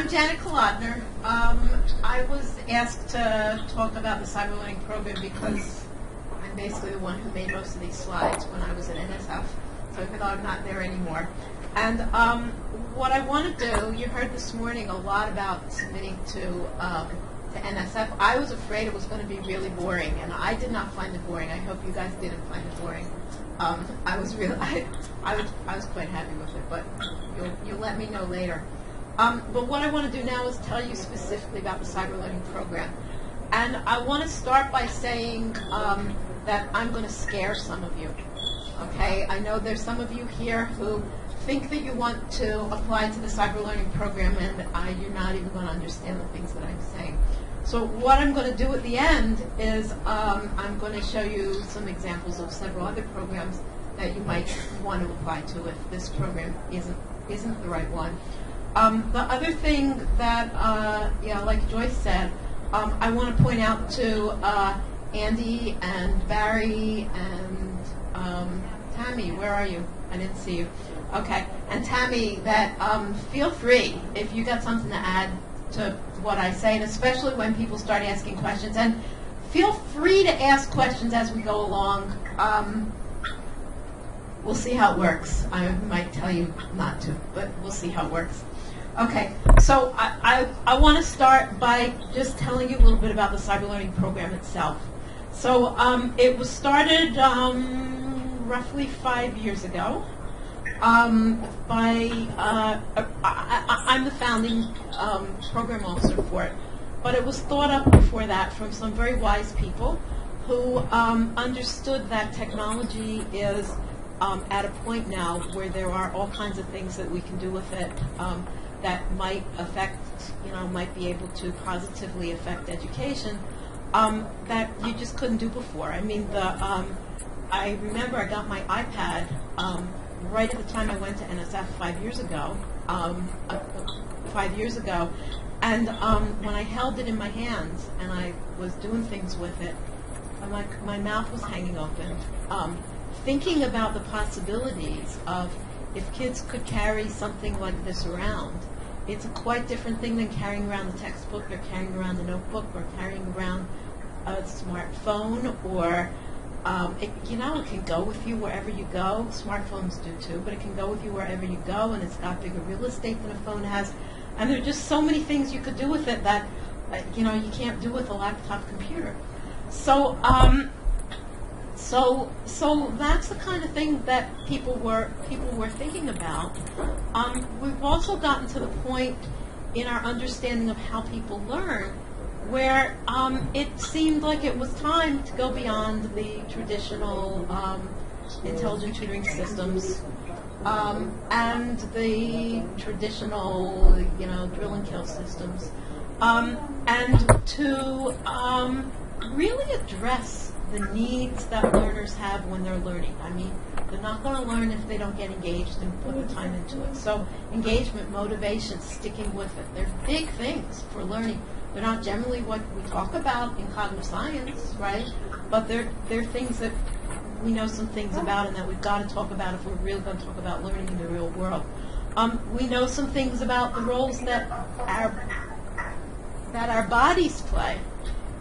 I'm Janet Kolodner. I was asked to talk about the Cyberlearning program because I'm basically the one who made most of these slides when I was at NSF, so even though I'm not there anymore. And what I want to do, you heard this morning a lot about submitting to NSF. I was afraid it was going to be really boring, and I did not find it boring. I hope you guys didn't find it boring. I was quite happy with it, but you'll let me know later. But what I want to do now is tell you specifically about the Cyberlearning program. And I want to start by saying that I'm going to scare some of you. Okay? I know there's some of you here who think that you want to apply to the Cyberlearning program, and you're not even going to understand the things that I'm saying. So what I'm going to do at the end is I'm going to show you some examples of several other programs that you might want to apply to if this program isn't the right one. The other thing that, like Joyce said, I want to point out to Andy and Barry and Tammy. Where are you? I didn't see you. Okay. And Tammy, that feel free if you got something to add to what I say, and especially when people start asking questions. And feel free to ask questions as we go along. We'll see how it works. I might tell you not to, but we'll see how it works. Okay, so I want to start by just telling you a little bit about the Cyberlearning program itself. So it was started roughly 5 years ago. I'm the founding program officer for it, but it was thought up before that from some very wise people who understood that technology is at a point now where there are all kinds of things that we can do with it that might affect, might be able to positively affect education that you just couldn't do before. I mean, I remember I got my iPad right at the time I went to NSF 5 years ago. And when I held it in my hands and I was doing things with it, my mouth was hanging open, thinking about the possibilities of if kids could carry something like this around. It's a quite different thing than carrying around the textbook or carrying around the notebook or carrying around a smartphone or it can go with you wherever you go. Smartphones do too, but it can go with you wherever you go, and it's got bigger real estate than a phone has. And there are just so many things you could do with it that you can't do with a laptop computer. So that's the kind of thing that people were thinking about. We've also gotten to the point in our understanding of how people learn where it seemed like it was time to go beyond the traditional intelligent tutoring systems and the traditional, drill and kill systems, and to really address the needs that learners have when they're learning. I mean, they're not going to learn if they don't get engaged and put the time into it. So engagement, motivation, sticking with it, they're big things for learning. They're not generally what we talk about in cognitive science, right? But they're things that we know some things about and that we've got to talk about if we're really going to talk about learning in the real world. We know some things about the roles that our bodies play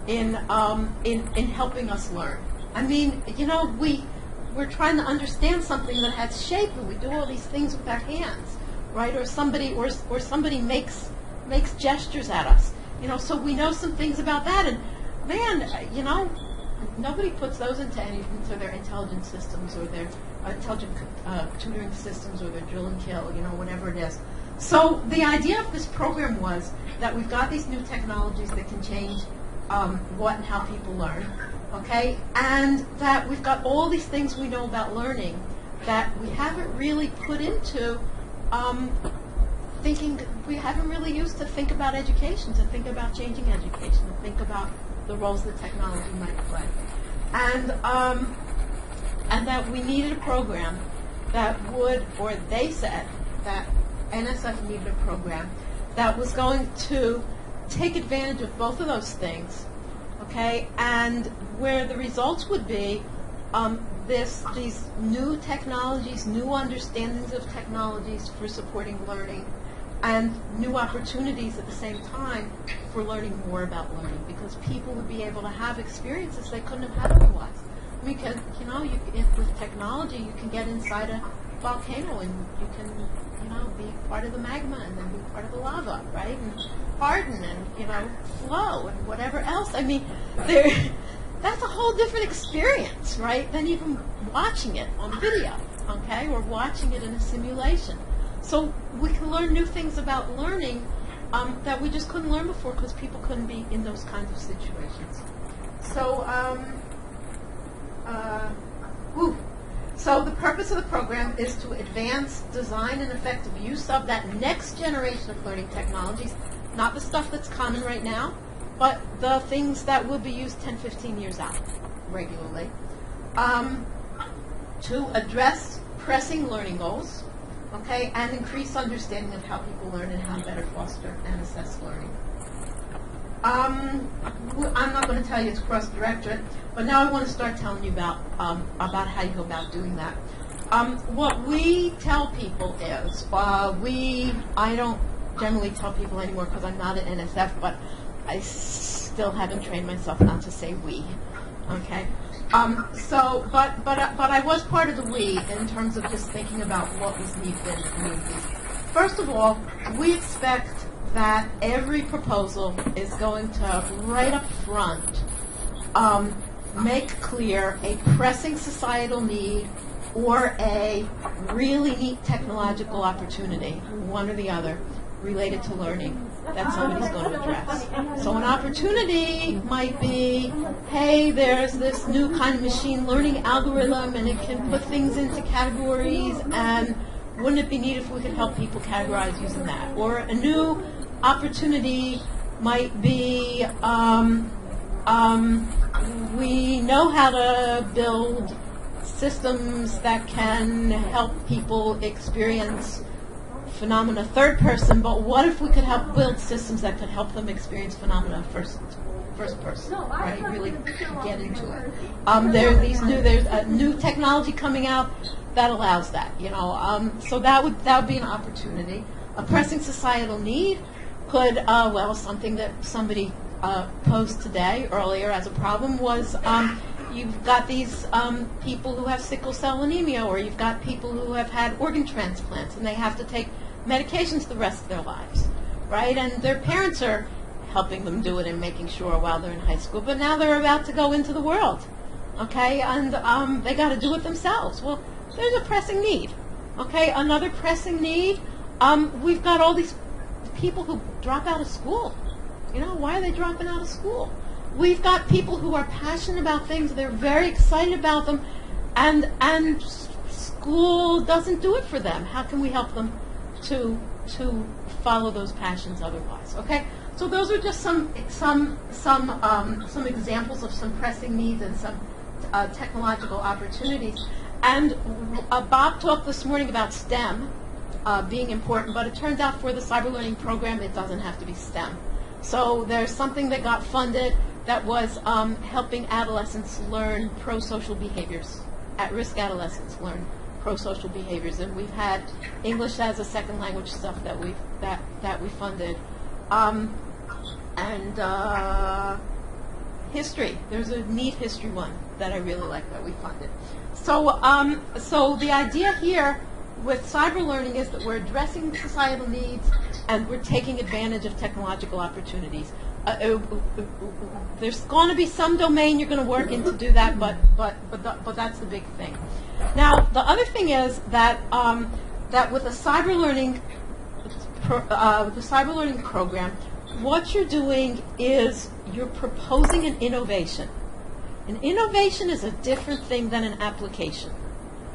in helping us learn. I mean, we're trying to understand something that has shape, and we do all these things with our hands, right? Or somebody makes gestures at us. So we know some things about that, and man, nobody puts those into their intelligent systems or their intelligent tutoring systems or their drill and kill, whatever it is. So the idea of this program was that we've got these new technologies that can change what and how people learn, okay, and that we've got all these things we know about learning that we haven't really put into we haven't really used to think about education, to think about changing education, to think about the roles that technology might play. And that we needed a program that would, or they said that NSF needed a program that was going to take advantage of both of those things, okay, and where the results would be these new technologies, new understandings of technologies for supporting learning, and new opportunities at the same time for learning more about learning, because people would be able to have experiences they couldn't have had otherwise. Because, with technology, you can get inside a volcano and you can, be part of the magma and then be part of the lava, right? And harden and, flow and whatever else. I mean, that's a whole different experience, right, than even watching it on video, okay, or watching it in a simulation. So we can learn new things about learning that we just couldn't learn before because people couldn't be in those kinds of situations. So, So the purpose of the program is to advance, design, and effective use of that next generation of learning technologies, not the stuff that's common right now, but the things that will be used 10, 15 years out regularly, to address pressing learning goals, okay, and increase understanding of how people learn and how to better foster and assess learning. I'm not going to tell you it's cross-directorate, but now I want to start telling you about how you go about doing that. What we tell people is, I don't generally tell people anymore because I'm not an NSF, but I still haven't trained myself not to say we, okay? But I was part of the we in terms of just thinking about what was needed in the community. First of all, we expect that every proposal is going to, right up front, make clear a pressing societal need or a really neat technological opportunity, one or the other, related to learning that somebody's going to address. So an opportunity might be, hey, there's this new kind of machine learning algorithm and it can put things into categories, and wouldn't it be neat if we could help people categorize using that? Or a new opportunity might be, we know how to build systems that can help people experience phenomena third person, but what if we could help build systems that could help them experience phenomena first person, right? Really get into it. There's a new technology coming out that allows that, so that would be an opportunity. A pressing societal need could, something that somebody posed today earlier as a problem was, you've got these people who have sickle cell anemia, or you've got people who have had organ transplants and they have to take medications the rest of their lives, right? And their parents are helping them do it and making sure while they're in high school, but now they're about to go into the world, okay? And they got to do it themselves. Well, there's a pressing need, okay? Another pressing need, we've got all these people who drop out of school. Why are they dropping out of school? We've got people who are passionate about things, they're very excited about them, and school doesn't do it for them. How can we help them to follow those passions otherwise? Okay, so those are just some examples of some pressing needs and some technological opportunities. And Bob talked this morning about STEM being important, but it turns out for the Cyberlearning program, it doesn't have to be STEM. So there's something that got funded that was helping adolescents learn pro-social behaviors, at-risk adolescents learn pro-social behaviors, and we've had English as a second language stuff that we funded, and history. There's a neat history one that I really like that we funded. So so the idea here with Cyberlearning is that we're addressing societal needs and we're taking advantage of technological opportunities. There's going to be some domain you're going to work in to do that, but that's the big thing. Now, the other thing is that that with the Cyberlearning program, what you're doing is you're proposing an innovation. An innovation is a different thing than an application.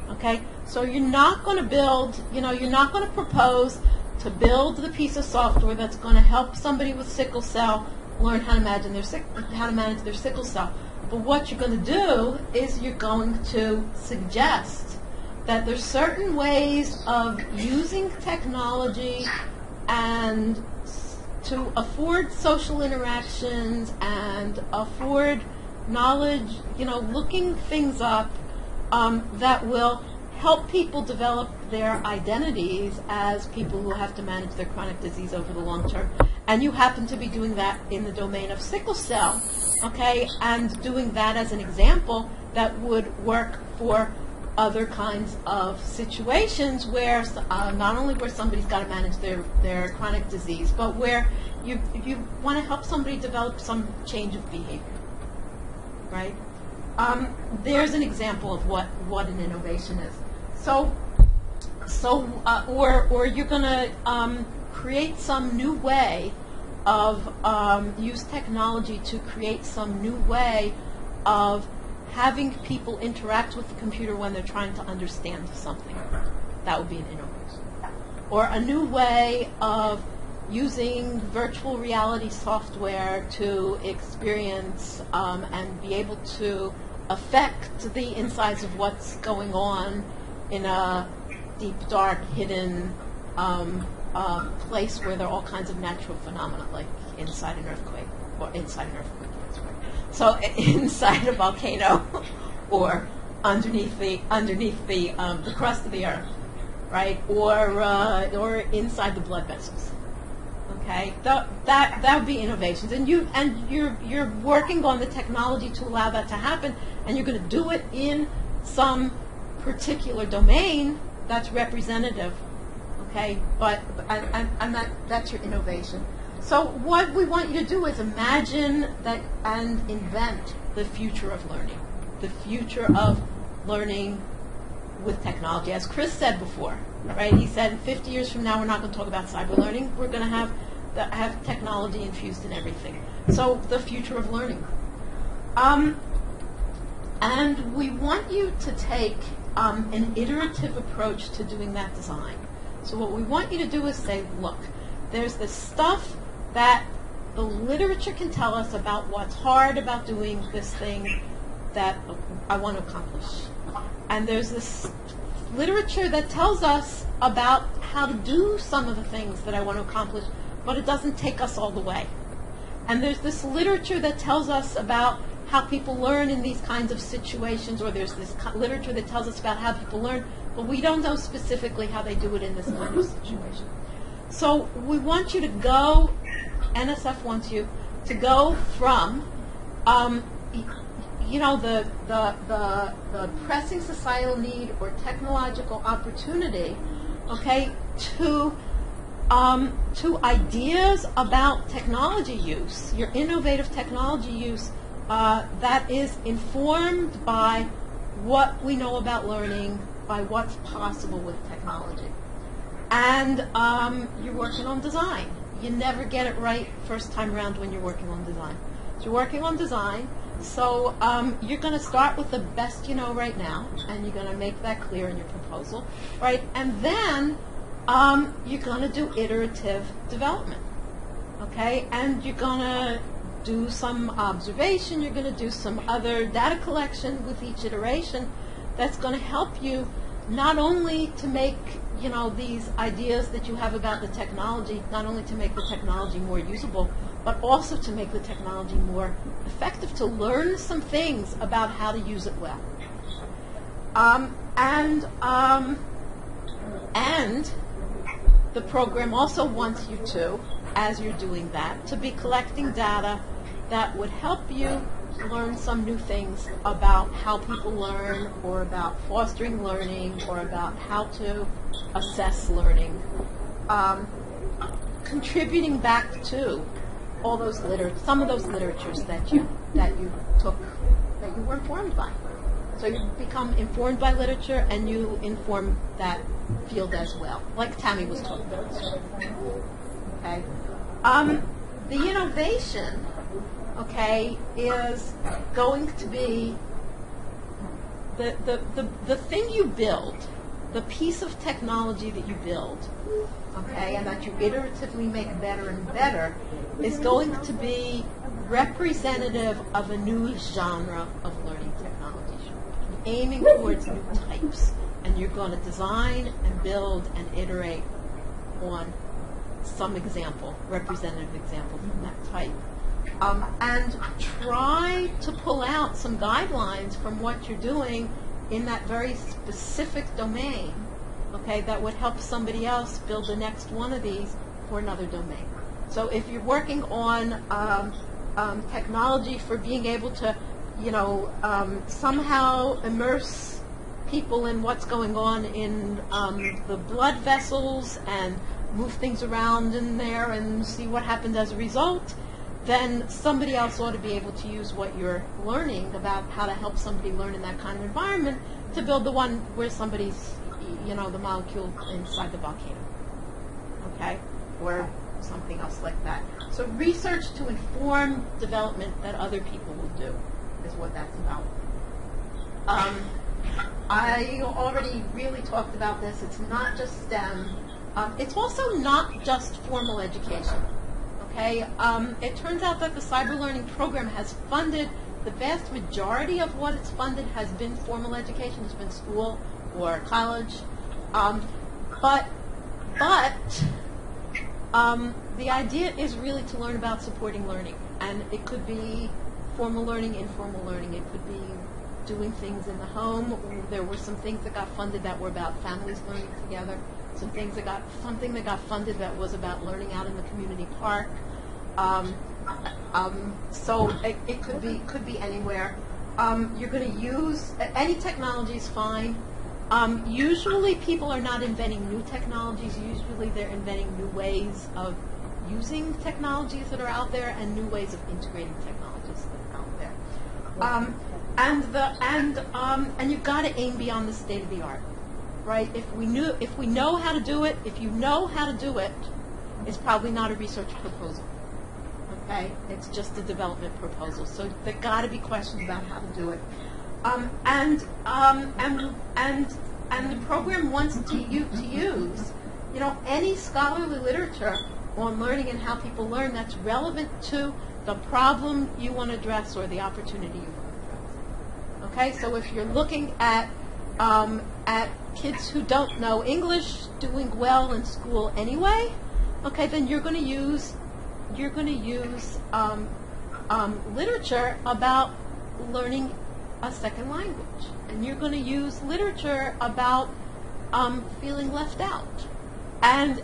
Okay, so you're not going to build, you're not going to propose to build the piece of software that's going to help somebody with sickle cell learn how to manage their sickle cell. But what you're going to do is you're going to suggest that there's certain ways of using technology and to afford social interactions and afford knowledge, looking things up, that will help people develop their identities as people who have to manage their chronic disease over the long term. And you happen to be doing that in the domain of sickle cell, okay, and doing that as an example that would work for other kinds of situations where not only where somebody's got to manage their chronic disease, but where you want to help somebody develop some change of behavior, right? There's an example of what an innovation is. Or you're going to create some new way of use technology to create some new way of having people interact with the computer when they're trying to understand something. That would be an innovation. Or a new way of using virtual reality software to experience and be able to affect the insides of what's going on in a deep, dark, hidden place where there are all kinds of natural phenomena, like inside an earthquake, or inside an earthquake, that's right. So inside a volcano, or underneath the crust of the earth, right? Or inside the blood vessels. Okay, that would be innovations, and you're working on the technology to allow that to happen, and you're going to do it in some particular domain that's representative. Okay, and that's your innovation. So what we want you to do is imagine that and invent the future of learning, the future of learning with technology. As Chris said before, right? He said 50 years from now we're not going to talk about cyberlearning. We're going to have technology infused in everything. So the future of learning. And we want you to take an iterative approach to doing that design. So what we want you to do is say, look, there's this stuff that the literature can tell us about what's hard about doing this thing that I want to accomplish. And there's this literature that tells us about how to do some of the things that I want to accomplish, but it doesn't take us all the way. And there's this literature that tells us about how people learn in these kinds of situations, or there's this literature that tells us about how people learn, but we don't know specifically how they do it in this kind of situation. So we want you to go, NSF wants you to go from, the pressing societal need or technological opportunity, okay, to ideas about technology use, your innovative technology use that is informed by what we know about learning, by what's possible with technology. And you're working on design. You never get it right first time around when you're working on design. So you're working on design. So you're going to start with the best you know right now, and you're going to make that clear in your proposal, right? And then you're going to do iterative development, okay? And you're going to do some observation. You're going to do some other data collection with each iteration that's going to help you not only to make, these ideas that you have about the technology, not only to make the technology more usable, but also to make the technology more effective, to learn some things about how to use it well. And the program also wants you to, as you're doing that, to be collecting data that would help you learn some new things about how people learn, or about fostering learning, or about how to assess learning, contributing back to all those some of those literatures that you took, that you were informed by. So you become informed by literature, and you inform that field as well, like Tammy was talking about. Okay, the innovation, okay, is going to be the thing you build, the piece of technology that you build, okay, and that you iteratively make better and better, is going to be representative of a new genre of learning technology, aiming towards new types. And you're going to design and build and iterate on some example, representative example from that type. And try to pull out some guidelines from what you're doing in that very specific domain, okay, that would help somebody else build the next one of these for another domain. So if you're working on technology for being able to, somehow immerse people in what's going on in the blood vessels and move things around in there and see what happens as a result, then somebody else ought to be able to use what you're learning about how to help somebody learn in that kind of environment to build the one where somebody's, the molecule inside the volcano, okay, or something else like that. So research to inform development that other people will do is what that's about. I already really talked about this. It's not just STEM. It's also not just formal education. Okay, it turns out that the Cyberlearning program has funded, the vast majority of what it's funded has been formal education, has been school or college. But the idea is really to learn about supporting learning. And it could be formal learning, informal learning. It could be doing things in the home. There were some things that got funded that were about families learning together. Something that got funded that was about learning out in the community park. So it could be anywhere. You're going to use any technology is fine. Usually people are not inventing new technologies. Usually they're inventing new ways of using technologies that are out there and new ways of integrating technologies that are out there. And you've got to aim beyond the state of the art. Right? If we know how to do it, if you know how to do it, it's probably not a research proposal. Okay? It's just a development proposal. So there got to be questions about how to do it. And the program wants to use, any scholarly literature on learning and how people learn that's relevant to the problem you want to address or the opportunity you want to address. Okay? So if you're looking at kids who don't know English doing well in school anyway, okay, then you're going to use literature about learning a second language, and you're going to use literature about feeling left out, and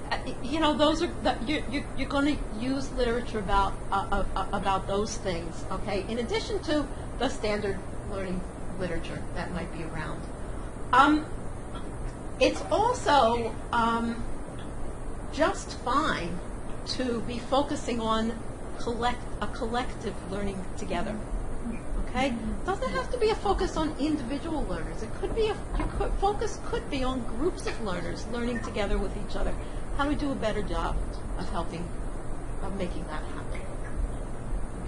those are you're going to use literature about those things, okay, in addition to the standard learning literature that might be around. It's also just fine to be focusing on a collective learning together. Okay, it doesn't have to be a focus on individual learners. It could be focus could be on groups of learners learning together with each other. How do we do a better job of making that happen?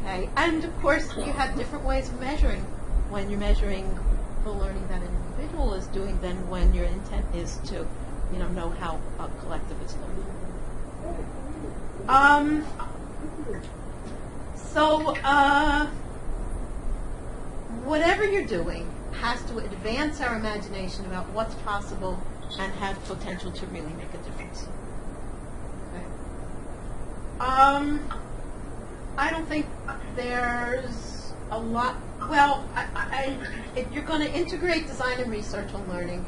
Okay, and of course you have different ways of measuring when you're measuring the learning that an individual is doing than when your intent is to, know how a collective is learning. Whatever you're doing has to advance our imagination about what's possible and have potential to really make a difference. Okay. I don't think there's a lot. Well, if you're going to integrate design and research on learning,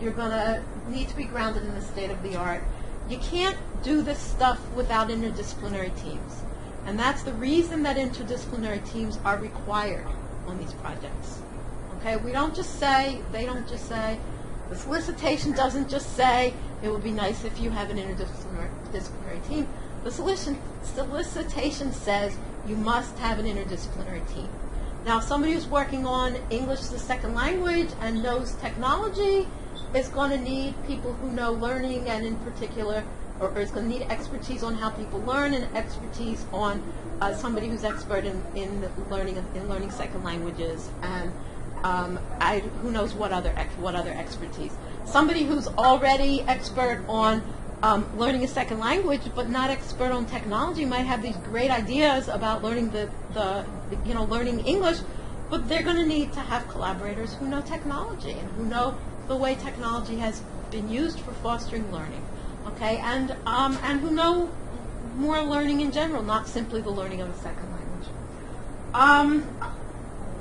you're going to need to be grounded in the state of the art. You can't do this stuff without interdisciplinary teams. And that's the reason that interdisciplinary teams are required on these projects. Okay, they don't just say, the solicitation doesn't just say, it would be nice if you have an interdisciplinary team. The solicitation says you must have an interdisciplinary team. Now, somebody who's working on English as a second language and knows technology is going to need people who know learning, and in particular, or is going to need expertise on how people learn and expertise on somebody who's expert in learning second languages, and who knows what other expertise. Somebody who's already expert on learning a second language but not expert on technology might have these great ideas about learning learning English, but they're going to need to have collaborators who know technology and who know the way technology has been used for fostering learning, okay, and who know more learning in general, not simply the learning of a second language.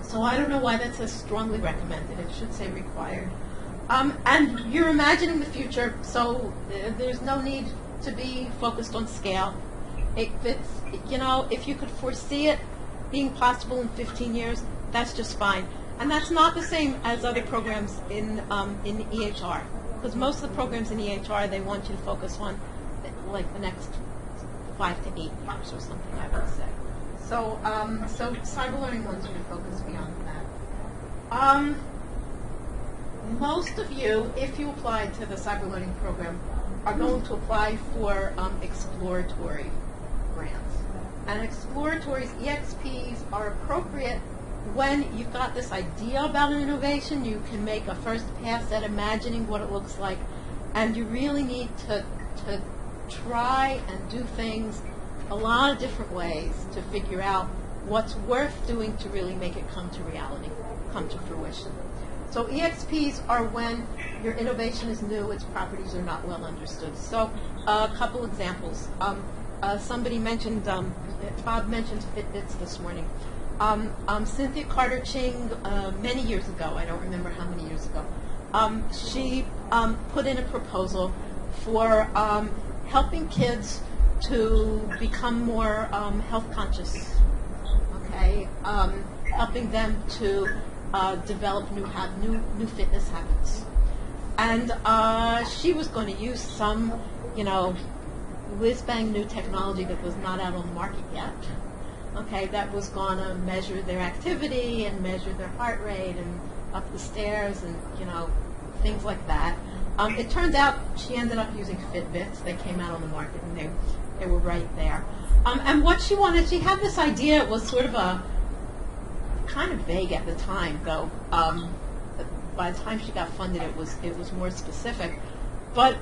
So So I don't know why that says strongly recommended. It should say required. And you're imagining the future, so there's no need to be focused on scale. If you could foresee it being possible in 15 years, that's just fine. And that's not the same as other programs in EHR, because most of the programs in EHR, they want you to focus on like the next 5 to 8 years or something, I would say. So Cyberlearning wants you to focus beyond that. Most of you, if you apply to the Cyberlearning program, are going to apply for exploratory grants. And exploratories, EXPs, are appropriate when you've got this idea about an innovation. You can make a first pass at imagining what it looks like, and you really need to try and do things a lot of different ways to figure out what's worth doing to really make it come to reality, come to fruition. So EXPs are when your innovation is new, its properties are not well understood. So a couple examples. Somebody mentioned, Bob mentioned Fitbits this morning. Cynthia Carter-Ching, many years ago, I don't remember how many years ago, she put in a proposal for helping kids to become more health conscious, okay? Helping them to develop new fitness habits. And she was going to use some, whiz-bang new technology that was not out on the market yet, okay, that was going to measure their activity and measure their heart rate and up the stairs and, things like that. It turns out she ended up using Fitbits. They came out on the market and they were right there. And what she wanted, she had this idea. It was sort of a kind of vague at the time, though. By the time she got funded, it was more specific. But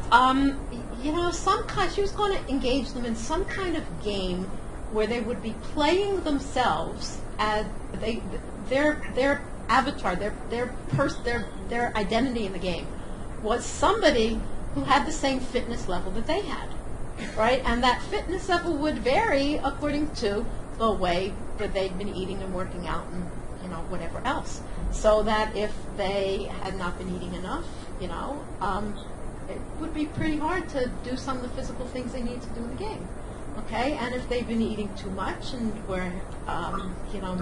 she was going to engage them in some kind of game where they would be playing themselves as their avatar, their identity in the game was somebody who had the same fitness level that they had, right? And that fitness level would vary according to the way that they'd been eating and working out and whatever else. So that if they had not been eating enough, it would be pretty hard to do some of the physical things they need to do in the game. Okay, and if they've been eating too much and were,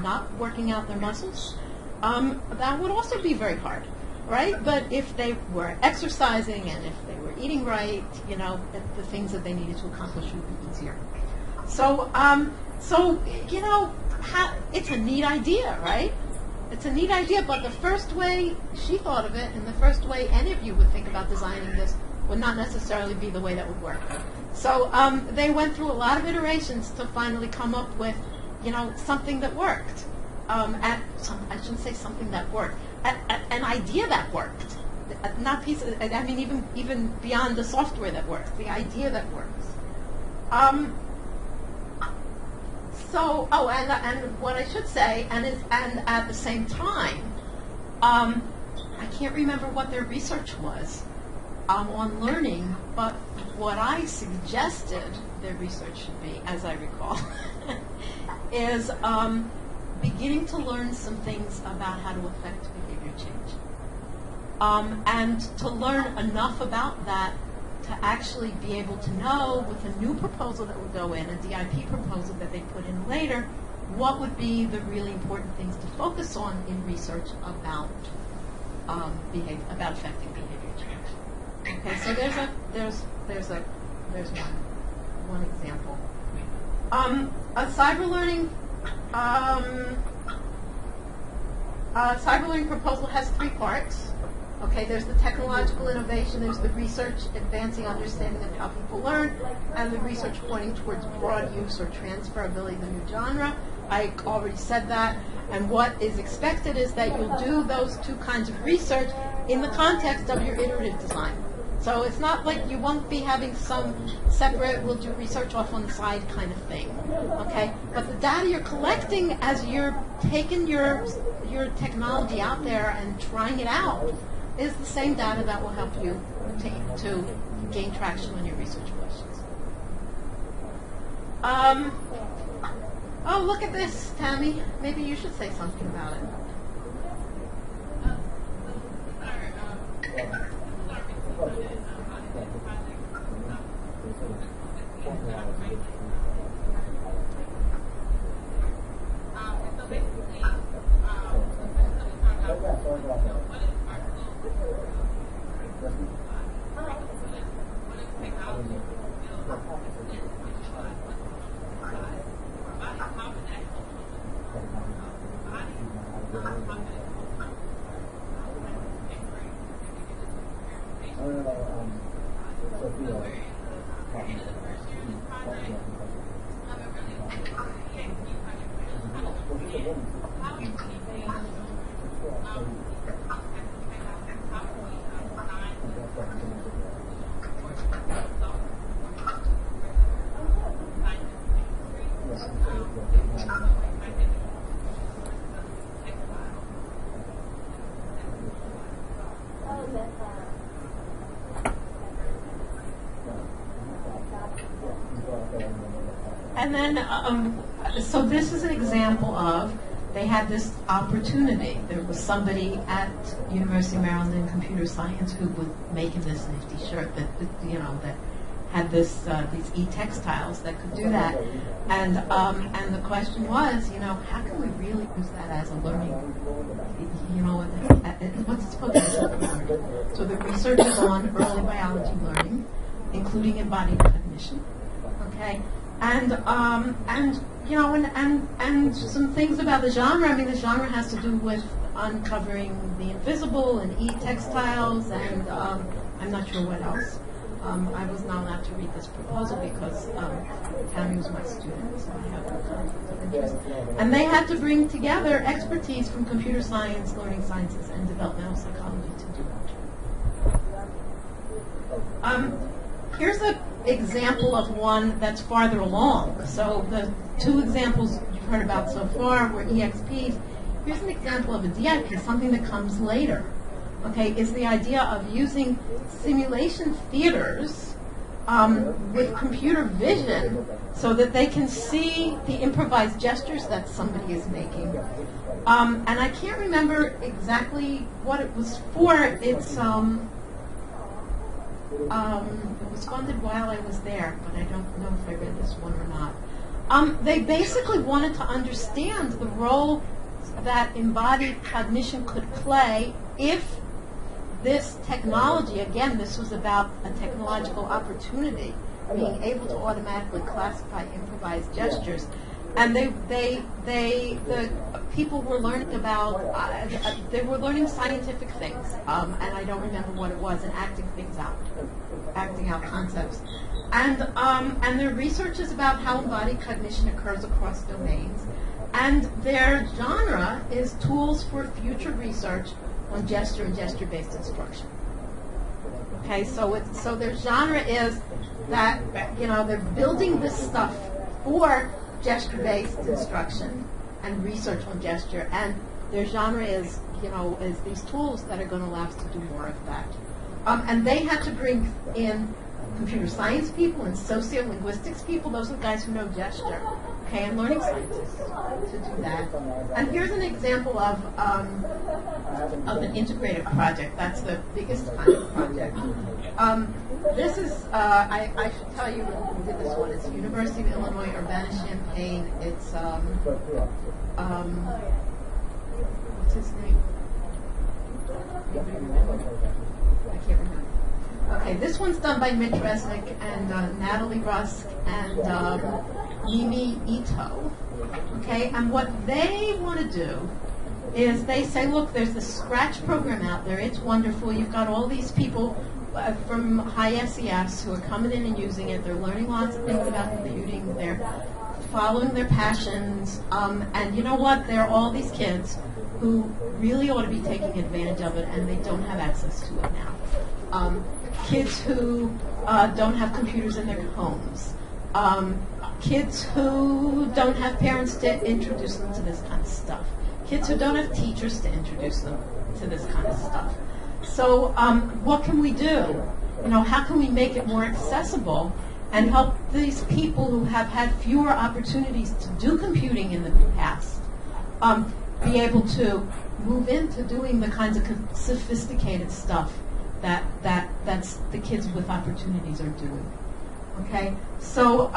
not working out their muscles, that would also be very hard, right? But if they were exercising and if they were eating right, the things that they needed to accomplish would be easier. So, it's a neat idea, right? It's a neat idea, but the first way she thought of it and the first way any of you would think about designing this would not necessarily be the way that would work. So they went through a lot of iterations to finally come up with, something that worked. I shouldn't say something that worked. An idea that worked. Not pieces. I mean, even beyond the software that works, the idea that works. And what I should say, and at the same time, I can't remember what their research was on learning, but what I suggested their research should be, as I recall, is beginning to learn some things about how to affect behavior change. And to learn enough about that to actually be able to know, with a new proposal that would go in, a DIP proposal that they put in later, what would be the really important things to focus on in research about affecting behavior change. Okay, so there's one example. A Cyberlearning proposal has 3 parts. Okay, there's the technological innovation, there's the research advancing understanding of how people learn, and the research pointing towards broad use or transferability of the new genre. I already said that. And what is expected is that you'll do those 2 kinds of research in the context of your iterative design. So it's not like you won't be having some separate, we'll do research off on the side kind of thing. Okay? But the data you're collecting as you're taking your technology out there and trying it out is the same data that will help you to gain traction on your research questions. Oh, look at this, Tammy. Maybe you should say something about it. And then, so this is an example of, they had this opportunity. There was somebody at University of Maryland in computer science who was making this nifty shirt that that had this these e-textiles that could do that. And the question was, how can we really use that as a learning? What's it supposed to be? So the research is on early biology learning, including embodied cognition. Okay. And some things about the genre. I mean, the genre has to do with uncovering the invisible and e-textiles, and I'm not sure what else. I was not allowed to read this proposal because Tammy was my student, so I have a conflict of interest. And they had to bring together expertise from computer science, learning sciences, and developmental psychology to do that. Here's an example of one that's farther along. So the two examples you've heard about so far were EXPs. Here's an example of a DIP, something that comes later. Okay, is the idea of using simulation theaters with computer vision so that they can see the improvised gestures that somebody is making. And I can't remember exactly what it was for. It was funded while I was there, but I don't know if I read this one or not. They basically wanted to understand the role that embodied cognition could play if this technology, again, this was about a technological opportunity, being able to automatically classify improvised gestures. And the people were learning about, they were learning scientific things, and I don't remember what it was, and acting things out, acting out concepts. And their research is about how embodied cognition occurs across domains. And their genre is tools for future research on gesture and gesture-based instruction. Okay, so their genre is that, they're building this stuff for gesture-based instruction and research on gesture, and their genre is these tools that are going to allow us to do more of that. And they had to bring in computer science people and sociolinguistics people. Those are the guys who know gesture, okay, and learning scientists to do that. And here's an example of an integrated project. That's the biggest kind of project. This is, I should tell you who did this one. It's University of Illinois, Urbana-Champaign. It's, what's his name? I can't remember. Okay, this one's done by Mitch Resnick and Natalie Rusk and Mimi Ito. Okay, and what they want to do is they say, look, there's this Scratch program out there. It's wonderful. You've got all these people from high SES who are coming in and using it. They're learning lots of things about computing. They're following their passions. And you know what? There are all these kids who really ought to be taking advantage of it, and they don't have access to it now. Kids who don't have computers in their homes. Kids who don't have parents to introduce them to this kind of stuff. Kids who don't have teachers to introduce them to this kind of stuff. So what can we do? How can we make it more accessible and help these people who have had fewer opportunities to do computing in the past be able to move into doing the kinds of sophisticated stuff that's the kids with opportunities are doing. Okay, so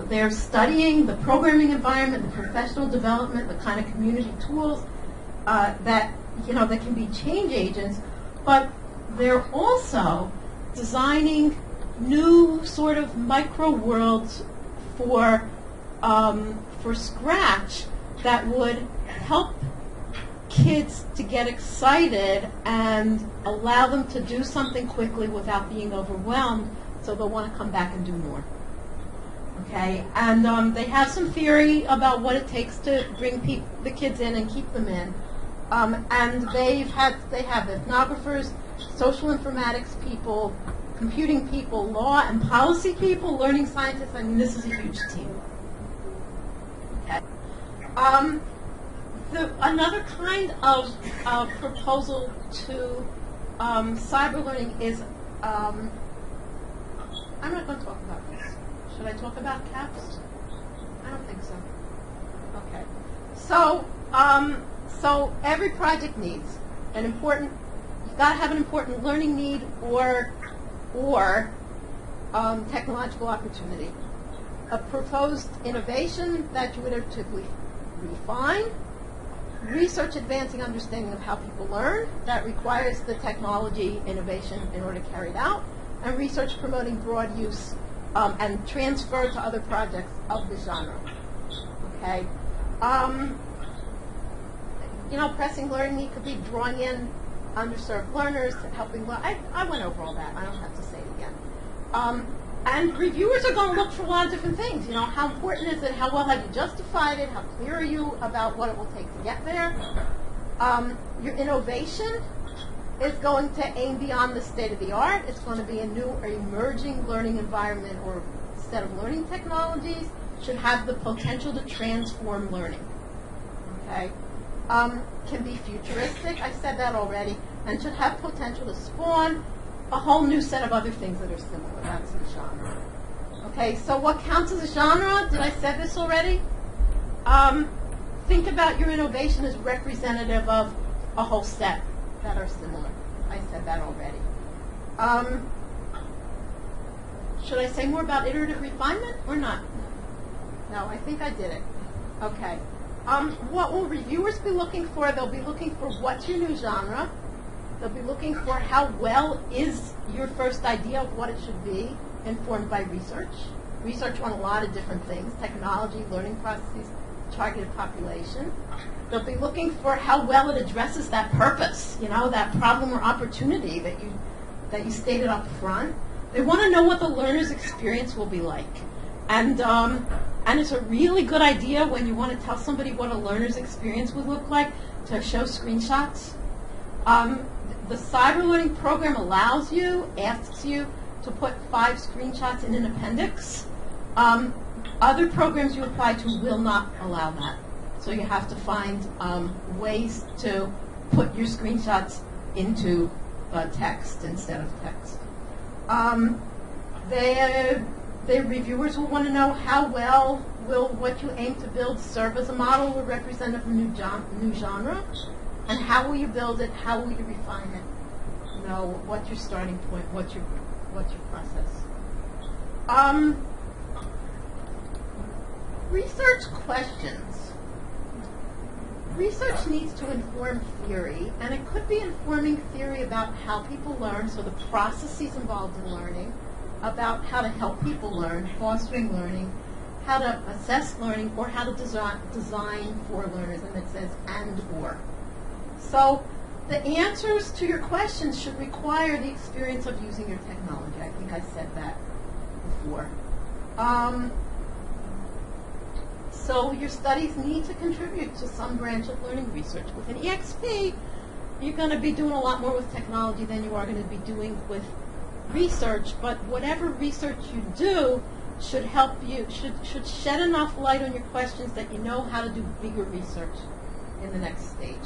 they're studying the programming environment, the professional development, the kind of community tools that can be change agents, but they're also designing new sort of micro worlds for Scratch that would help kids to get excited and allow them to do something quickly without being overwhelmed, so they'll want to come back and do more. Okay, and they have some theory about what it takes to bring the kids in and keep them in, and they have ethnographers, social informatics people, computing people, law and policy people, learning scientists. I mean, this is a huge team. Okay. Another kind of proposal to cyberlearning is, I'm not going to talk about this. Should I talk about CAPS? I don't think so. Okay. So every project needs an important, you've got to have an important learning need or technological opportunity. A proposed innovation that you would iteratively refine, research advancing understanding of how people learn that requires the technology innovation in order to carry it out, and research promoting broad use and transfer to other projects of the genre. Okay. Pressing learning need could be drawing in underserved learners, helping learn. I went over all that. I don't have to say it again. And reviewers are going to look for a lot of different things. How important is it? How well have you justified it? How clear are you about what it will take to get there? Your innovation is going to aim beyond the state of the art. It's going to be a new or emerging learning environment or set of learning technologies. Should have the potential to transform learning. Okay? Can be futuristic, I said that already, and should have potential to spawn a whole new set of other things that are similar. That's the genre. Okay, so what counts as a genre? Did I say this already? Think about your innovation as representative of a whole set that are similar. I said that already. Should I say more about iterative refinement or not? No, I think I did it. Okay. What will reviewers be looking for? They'll be looking for what's your new genre. They'll be looking for how well is your first idea of what it should be informed by research. Research on a lot of different things, technology, learning processes, targeted population. They'll be looking for how well it addresses that purpose, that problem or opportunity that you stated up front. They want to know what the learner's experience will be like. And it's a really good idea when you want to tell somebody what a learner's experience would look like to show screenshots. The Cyberlearning program asks you to put 5 screenshots in an appendix. Other programs you apply to will not allow that. So you have to find ways to put your screenshots into text instead of text. The reviewers will want to know how well will what you aim to build serve as a model or represent a new genre, and how will you build it, how will you refine it, what's your starting point, what's your process. Research questions. Research needs to inform theory, and it could be informing theory about how people learn, so the processes involved in learning, about how to help people learn, fostering learning, how to assess learning, or how to design for learners, and it says and or. So the answers to your questions should require the experience of using your technology. I think I said that before. So your studies need to contribute to some branch of learning research. With an EXP, you're going to be doing a lot more with technology than you are going to be doing with research, but whatever research you do should help you, should shed enough light on your questions that you know how to do bigger research in the next stage.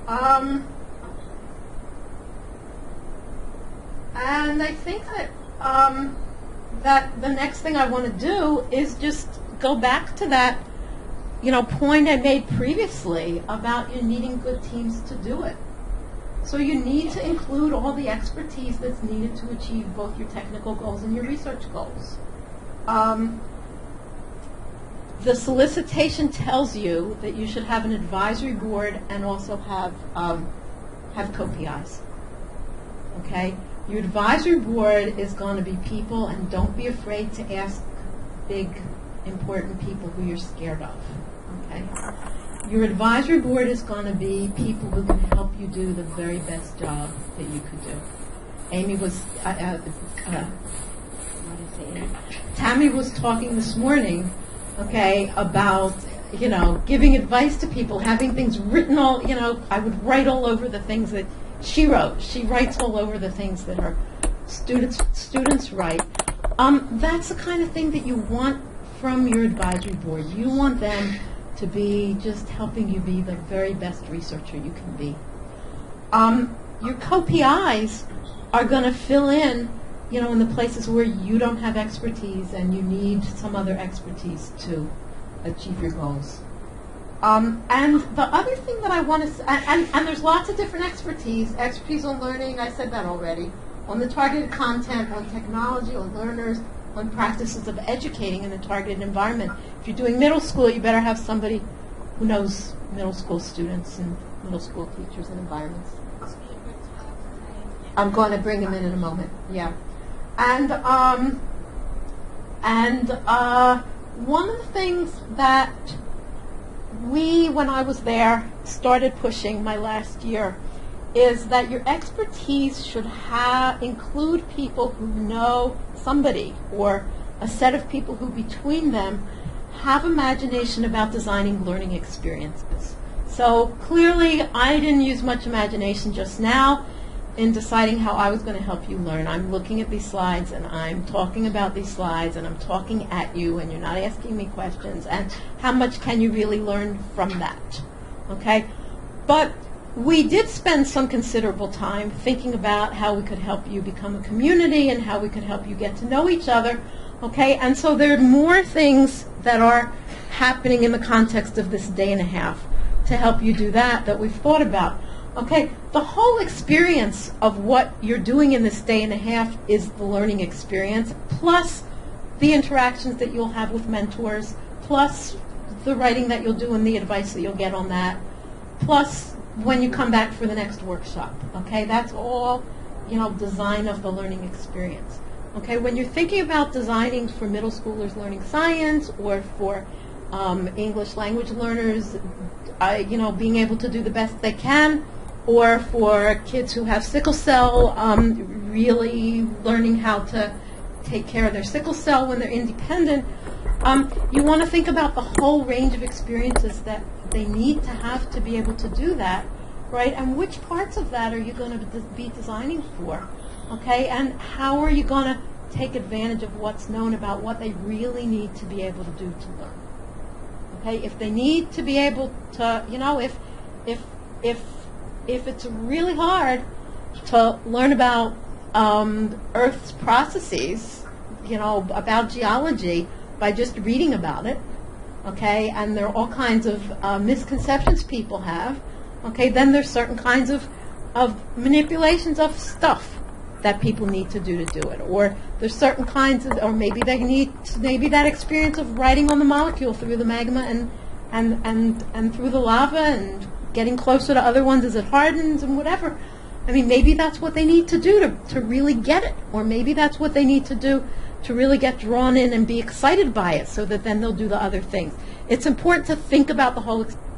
And I think that that the next thing I want to do is just go back to that, point I made previously about you needing good teams to do it. So you need to include all the expertise that's needed to achieve both your technical goals and your research goals. The solicitation tells you that you should have an advisory board and also have co-PIs. Okay? Your advisory board is going to be people, and don't be afraid to ask big, important people who you're scared of. Okay? Your advisory board is going to be people who can help you do the very best job that you could do. Tammy was talking this morning, okay, about, giving advice to people, having things written I would write all over the things that she wrote. She writes all over the things that her students write. That's the kind of thing that you want from your advisory board. You want them to be just helping you be the very best researcher you can be. Your co-PIs are going to fill in, in the places where you don't have expertise and you need some other expertise to achieve your goals. And the other thing that I want to say, and there's lots of different expertise on learning, I said that already, on the targeted content, on technology, on learners, on practices of educating in a targeted environment. If you're doing middle school, you better have somebody who knows middle school students and middle school teachers and environments. I'm going to bring them in a moment. Yeah, and one of the things that when I was there, started pushing my last year, is that your expertise should include people who know somebody or a set of people who between them have imagination about designing learning experiences. So clearly I didn't use much imagination just now in deciding how I was going to help you learn. I'm looking at these slides and I'm talking about these slides and I'm talking at you and you're not asking me questions, and how much can you really learn from that? Okay? But we did spend some considerable time thinking about how we could help you become a community and how we could help you get to know each other. Okay? And so there are more things that are happening in the context of this day and a half to help you do that we've thought about. Okay, the whole experience of what you're doing in this day and a half is the learning experience, plus the interactions that you'll have with mentors, plus the writing that you'll do and the advice that you'll get on that, plus when you come back for the next workshop. Okay, that's all, design of the learning experience. Okay, when you're thinking about designing for middle schoolers learning science or for English language learners, being able to do the best they can, or for kids who have sickle cell, really learning how to take care of their sickle cell when they're independent, you want to think about the whole range of experiences that they need to have to be able to do that, right? And which parts of that are you going to be designing for, okay? And how are you going to take advantage of what's known about what they really need to be able to do to learn? Okay, if they need to be able to, if it's really hard to learn about Earth's processes, about geology by just reading about it, okay, and there are all kinds of misconceptions people have, okay, then there's certain kinds of manipulations of stuff that people need to do it, or there's certain kinds of, or maybe they need maybe that experience of writing on the molecule through the magma and through the lava and getting closer to other ones as it hardens and whatever. I mean, maybe that's what they need to do to really get it, or maybe that's what they need to do to really get drawn in and be excited by it, so that then they'll do the other things. It's important to think about the whole experience.